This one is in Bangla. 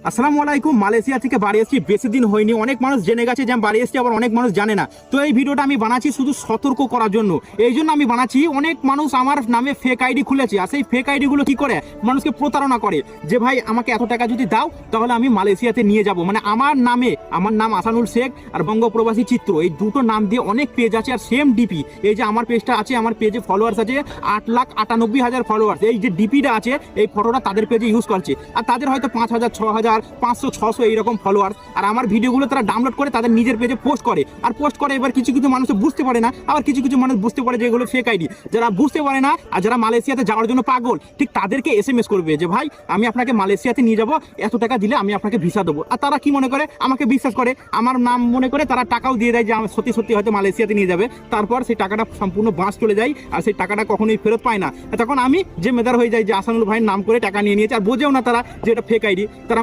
আসসালামু আলাইকুম। মালয়েশিয়া থেকে বাড়ি এসেছি, বেশি দিন হয়নি। অনেক মানুষ জেনে গেছে যে আমি বাড়ি এসেছি, আবার অনেক মানুষ জানে না। তো এই ভিডিওটা আমি বানাচ্ছি শুধু সতর্ক করার জন্য। এই জন্য আমি বানাচ্ছি, অনেক মানুষ আমার নামে ফেক আইডি খুলেছে, আর সেই ফেক আইডিগুলো কি করে মানুষকে প্রতারণা করে যে ভাই আমাকে এত টাকা যদি দাও তাহলে আমি মালয়েশিয়াতে নিয়ে যাব। মানে আমার নামে, আমার নাম আসানুল শেখ আর বঙ্গপ্রবাসী চিত্র, এই দুটো নাম দিয়ে অনেক পেজ আছে আর সেম ডিপি। এই যে আমার পেজটা আছে, আমার পেজে ফলোয়ার্স আছে 8,98,000 ফলোয়ার্স। এই যে ডিপিটা আছে, এই ফটোটা তাদের পেজে ইউজ করছে, আর তাদের হয়তো 5,000, 6,000, 500, 600 এইরকম ফলোয়ার্স। আর আমার ভিডিওগুলো তারা ডাউনলোড করে তাদের নিজের পেজে পোস্ট করে। এবার কিছু কিছু মানুষ বুঝতে পারে না, আবার কিছু কিছু মানুষ বুঝতে পারে যে এগুলো ফেক আইডি। যারা বুঝতে পারে না আর যারা মালয়েশিয়াতে যাওয়ার জন্য পাগল, ঠিক তাদেরকে SMS করবে যে ভাই আমি আপনাকে মালয়েশিয়াতে নিয়ে যাব, এত টাকা দিলে আমি আপনাকে ভিসা দেবো। আর তারা কি মনে করে, আমাকে বিশ্বাস করে, আমার নাম মনে করে তারা টাকাও দিয়ে দেয় যে আমার সত্যি সত্যি হয়তো মালয়েশিয়াতে নিয়ে যাবে। তারপর সেই টাকাটা সম্পূর্ণ বাঁশ চলে যায়, আর সেই টাকাটা কখনোই ফেরত পায় না। তখন আমি যে মেদার হয়ে যাই যে আসানুল ভাইয়ের নাম করে টাকা নিয়ে নিয়েছে, আর বোঝেও না তারা যে এটা ফেক আইডি। তারা